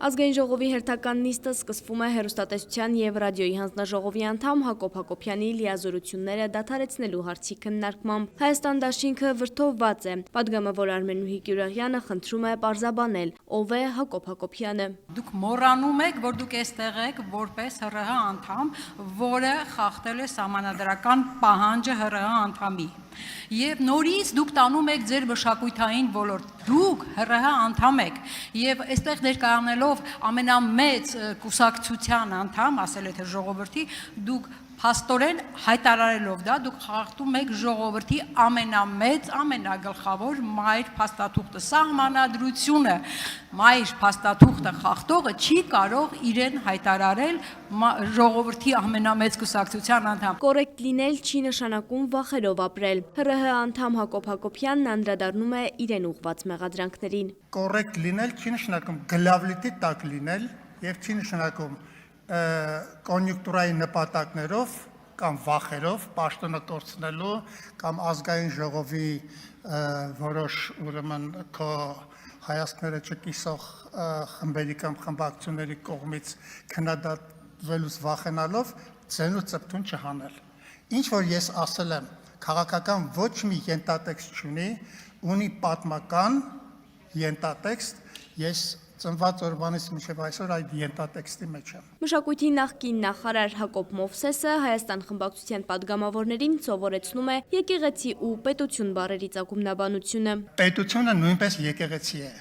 Ազգային ժողովի հերթական նիստը սկսվում է հեռուստատեսության և ռադիոյի հանձնաժողովի անդամ Հակոբ Հակոբյանի լիազորությունները դադարեցնելու հարցի քննարկմամբ։ Հայաստան դաշինքը վրդովված է։ Պատգամավոր Արմենուհի Գյուրեղյանը խնդրում է պարզաբանել, ով է Հակոբ Հակոբյանը։ Դուք մոռանում եք, որ դուք այստեղ եք որպես ՀՌՀ անդամ, որը խախտել է սահմանադրական պահանջը ՀՌՀ անդամի։ Եվ նորից դուք տանում եք ձեր մշակութային ոլորտ, դուք ՀՌՀ անդամ եք եւ այստեղ ներկայանելով ամենամեծ կուսակցության անդամ, ասել է թե ժողովրդի, դուք փաստորեն հայտարարելով դա դուք խախտում եք ժողովրդի ամենամեծ, ամենագլխավոր մայր փաստաթուղթը, սահմանադրությունը, մայր փաստաթուղթը խախտողը չի կարող իրեն հայտարարել ժողովրդի ամենամեծ կուսակցության անդամ։ Կոռեկտ լինել չի նշանակում վախերով ապրել։ ՀՌՀ անդամ Հակոբ Հակոբյանն անդրադառնում է իրեն ուղղված մեղադրանքներին։ Կոռեկտ լինել չի նշանակում գլավլիտի տակ լինել եւ չի նշանակում կոնյուկտուրայի նպատակներով կամ վախերով պաշտոնը կորցնելու կամ ազգային ժողովի որոշ ուրեմն քո հայացքները չկիսող խմբերի կամ խմբակցությունների կողմից քննադատվելուց վախենալով ցենու ծպտուն չհանել։ Ինչ որ ես ասել եմ, քաղաքական ոչ մի ենթատեքստ չունի, ունի պատմական ենթատեքստ, ես ծնված օրվանից մինչև այսօր այդ ենթատեքստի մեջ եմ։ Մշակույթի նախկին նախարար Հակոբ Մովսեսը Հայաստան խմբակցության պատգամավորներին սովորեցնում է եկեղեցի ու պետություն բառերի ծագումնաբանությունը։ Պետությունը նույնպես եկեղեցի է։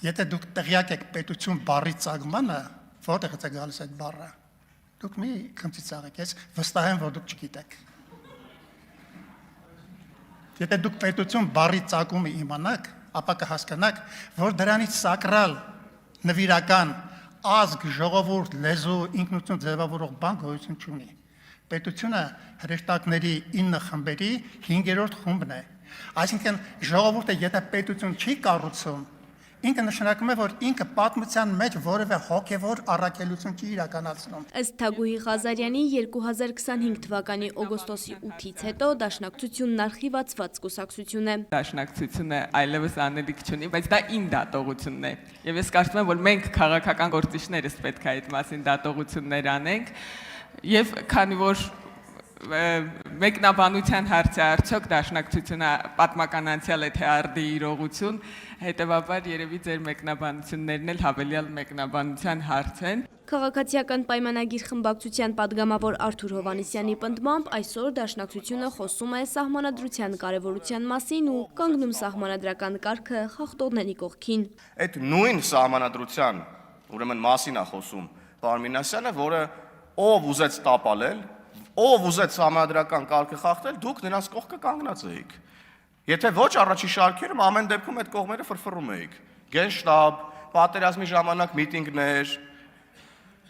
Եթե դուք տեղյակ եք պետություն բառի ծագմանը, որտեղից է գալիս այդ բառը, դուք մի քմծիծաղ եք, ես վստահ եմ, որ դուք չգիտեք։ Եթե դուք պետություն բառի ծագումը իմանաք, ապա կհասկանաք, որ դրանից սակրալ, նվիրական, ազգ, ժողովուրդ, լեզու, ինքնություն ձևավորող բան գոյություն չունի։ Պետությունը հրեշտակների 9 խմբերի 5-րդ խումբն է։ Այսինքն ժողովուրդը եթե պետություն չի կառուցում, ինքը նշանակում է, որ ինքը պատմության մեջ որևէ հոգևոր առաքելություն չի իրականացնում։ Ըստ Թագուհի Ղազարյանի 2025 թվականի օգոստոսի 8-ից հետո Դաշնակցությունն արխիվացված կուսակցություն է։ Դաշնակցությունը այլևս անելիք չունի, բայց դա իմ դատողությունն է։ Եվ ես կարծում եմ, որ մենք քաղաքական գործիչներս պետք է այդ մասին դատողություններ անենք, եւ քանի որ մեկնաբանության հարց է արդյոք Դաշնակցությունը պատմական անցյալ է թե արդի իրողություն, հետևաբար երևի ձեր մեկնաբանություններն էլ հավելյալ մեկնաբանության հարց են։ Քաղաքացիական պայմանագիր խմբակցության պատգամավոր Արթուր Հովհաննիսյանի պնդմամբ այսօր Դաշնակցությունը խոսում է սահմանադրության կարևորության մասին ու կանգնում սահմանադրական կարգը խախտողների կողքին։ Այդ նույն սահմանադրության ուրեմն մասին է խոսում պարոն Մինասյանը, որը ով ուզեց տապալել, ով ուզեց սահմանադրական կարգը խախտել, դուք նրանց կողքը կանգնած էիք։ Եթե ոչ առաջի շարքերում ամեն դեպքում այդ կողմերը ֆրֆռում էիք։ Գենշտաբ, պատերազմի ժամանակ միտինգներ,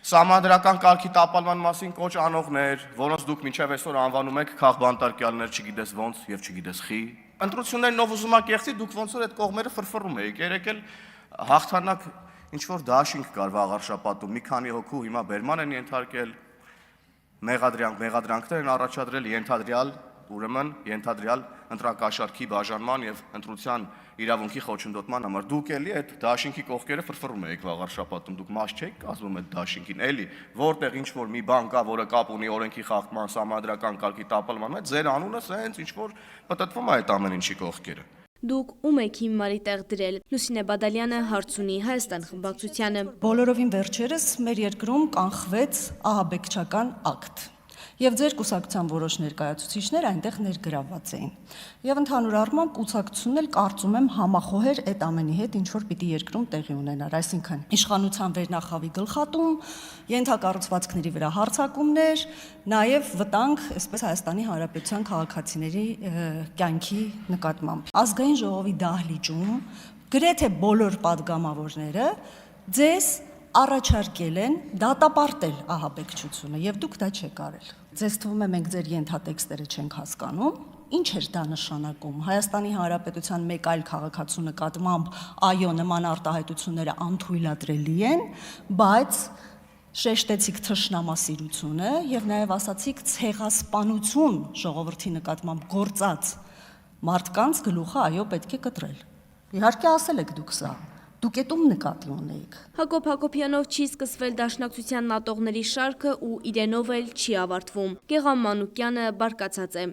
սահմանադրական կարգի տապալման մասին կոչ անողներ, որոնց դուք մինչև այսօր անվանում եք քաղբանտարկյալներ, չգիտես ոնց եւ չգիտես խի։ Ընտրություններն ով ուզում ա կեղծի, դուք ոնց որ այդ կողմերը ֆրֆռում էիք։ Երեք էլ հաղթանակ ինչ որ դաշինք կար վաղար շաբաթում, մի քանի հոգու հիմա բերման են ենթարկել, մեղադրանքներ են առաջադրել ենթադրյալ ընտրակաշառքի բաժանման եւ ընտրության իրավունքի խոչընդոտման համար։ Դուք էլի այդ դաշինքի կողքերը ֆրֆռում եք վաղար շաբաթում, դուք մաս չեք կազմում այդ դաշինքին, էլի որտեղ ինչ որ մի բան կա, որը կապ ունի օրենքի խախտման, սահմանադրական կարգի տապալման հետ, ձեր անունը սենց ինչ որ պտտվում է այդ ամեն ինչի կողքերը։ Դուք ում եք հիմարի տեղ դրել։ Լուսինե Բադալյանը հարց ունի Հայաստան խմբակցությանը։ Բոլորովին վերջերս մեր երկրում կանխվեց ահաբեկչական ակտ։ Եվ ձեր կուսակցության որոշ ներկայացուցիչներ այնտեղ ներգրավված էին։ Եվ ընդհանուր առմամբ կուսակցությունն էլ կարծում եմ համախոհեր այդ ամենի հետ, ինչ որ պիտի երկրում տեղի ունենար, այսինքն իշխանության վերնախավի գլխատում, ենթակառուցվածքների վրա հարձակումներ, նաև վտանգ, այսպես Հայաստանի Հանրապետության քաղաքացիների կյանքի նկատմամբ։ Ազգային ժողովի դահլիճում գրեթե բոլոր պատգամավորները ձեզ առաջարկել են դատապարտել ահաբեկչությունը եւ դուք դա չեք արել։ Ձեզ թվում է մենք ձեր ենթատեքստերը չենք հասկանում։ Ինչ էր դա նշանակում։ Հայաստանի Հանրապետության մեկ այլ քաղաքացու նկատմամբ այո նման արտահայտությունները անթույլատրելի են, բայց շեշտեցիք թշնամասիրությունը եւ նաեւ ասացիք ցեղասպանություն ժողովրդի նկատմամբ գործած մարդկանց գլուխը այո պետք է կտրել։ Իհարկե ասել եք դուք սա, Դուք ետում նկատի ունեիք։ Հակոբ Հակոբյանով չի սկսվել դաշնակցության նատողների շարքը ու իրենով էլ չի ավարտվում։ Գեղամ Մանուկյանը բարկացած է։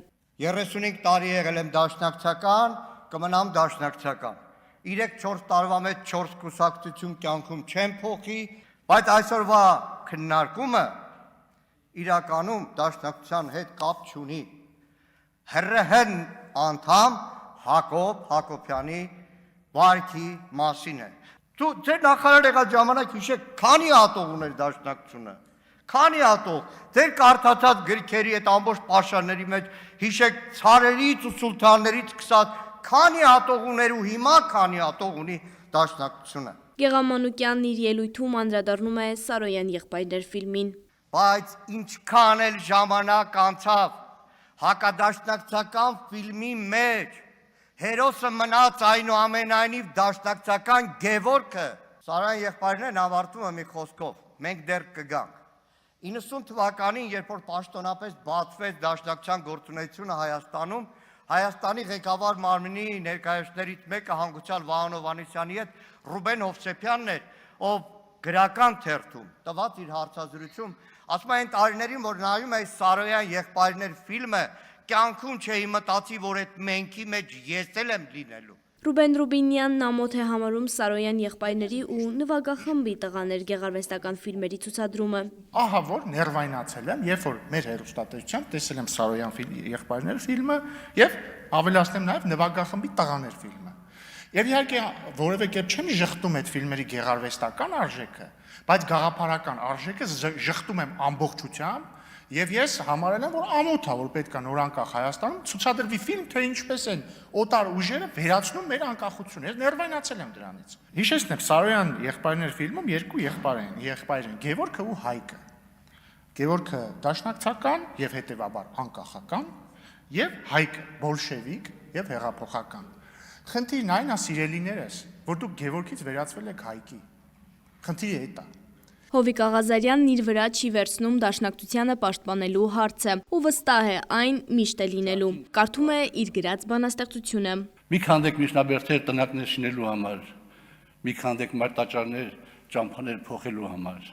35 տարի եղել եմ դաշնակցական, կմնամ դաշնակցական։ 3-4 տարվա մեջ 4 կուսակցություն կյանքում չեմ փոխի, բայց այսօրվա քննարկումը իրականում դաշնակցության հետ կապ չունի։ ՀՌՀ անդամ Հակոբ Հակոբյանի վարքի մասին է։ Դու ձեր նախարար եղած ժամանակ հիշեք, քանի հատող ուներ դաշնակցությունը։ Քանի հատող, ձեր կարդացած գրքերի այդ ամբողջ պաշարների մեջ հիշեք ցարերից ու սուլթաններից սկսած քանի հատող ուներ ու հիմա քանի հատող ունի դաշնակցությունը։ Գեղամ Մանուկյանն իր ելույթում անդրադառնում է Սարոյան եղբայրներ ֆիլմին։ Բայց ինչքան էլ ժամանակ անցավ հակադաշնակցական ֆիլմի մեջ հերոսը մնաց այնուամենայնիվ դաշնակցական Գևորգը։ Սարոյան եղբայրներն ավարտում է մի խոսքով. մենք դեռ կգանք։ 90 թվականին, երբ որ պաշտոնապես բացվեց դաշնակցության գործունեությունը Հայաստանում, Հայաստանի ղեկավար մարմնի ներկայացուցիչներից մեկը հանգուցյալ Վահան Հովհաննիսյանի հետ Ռուբեն Հովսեփյանն էր, ով գրական թերթում տված իր հարցազրույցում, ասում է այն տարիներին, որ նայում է Սարոյան եղբայրներ ֆիլմը, կյանքում չէի մտածի, որ այդ մենքի մեջ ես էլ եմ լինելու։ Ռուբեն Ռուբինյանն ամոթ է համարում Սարոյան եղբայրների ու նվագախմբի տղաներ գեղարվեստական ֆիլմերի ցուցադրումը։ Ահա որ ներվայնացել եմ, երբ որ մեր հերոստատեսությամբ տեսել եմ Սարոյան եղբայրներ ֆիլմը եւ ավելացնեմ նաեւ նվագախմբի տղաներ ֆիլմը։ Եվ իհարկե որևէ կերպ չեմ ժխտում այդ ֆիլմերի գեղարվեստական արժեքը, բայց գաղափարական արժեքը ժխտում եմ ամբողջությամբ եւ ես համարել եմ, որ ամոթ է, որ պետք է նորանկախ Հայաստանում ցուցադրվի ֆիլմ, թե ինչպես են օտար ուժերը վերացնում մեր անկախությունը։ Ես ներվայնացել եմ դրանից։ Հիշեցնեմ, Սարոյան եղբայրներ ֆիլմում երկու եղբայր են Գևորգը ու Հայկը։ Գևորգը դաշնակցական եւ հետեւաբար անկախական եւ Հայկը բոլշևիկ եւ հեղափոխական։ Խնդիրն այն է, սիրելիներս, որ դուք Գևորգից վերածվել եք Հայկի։ Խնդիրը այդ է։ Հովիկ Աղազարյանն իր վրա չի վերցնում դաշնակցությանը պաշտպանելու հարցը ու վստահ է այն միշտ է լինելու։ Կարդում է իր գրած բանաստեղծությունը։ Մի քանդեք միջնաբերդեր տնակներ շինելու համար, մի քանդեք մարտաճարներ ճամփաներ փոխելու համար,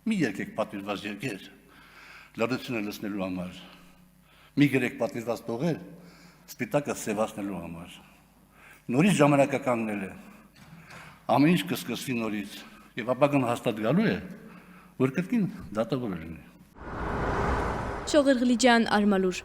մի երկեք պատվիրված երկեր լրությունը լցնելու համար, մի գրեք պատվիրված տողեր սպիտակը սևացնելու համար։ Նորից ժամանակը կանգնել է, ամեն ինչ կսկսվի նորից եւ ապագան հաստատ գալու է, որ կրկին դատավոր լինի։ Շողեր Ղլիջան, Արմալուր։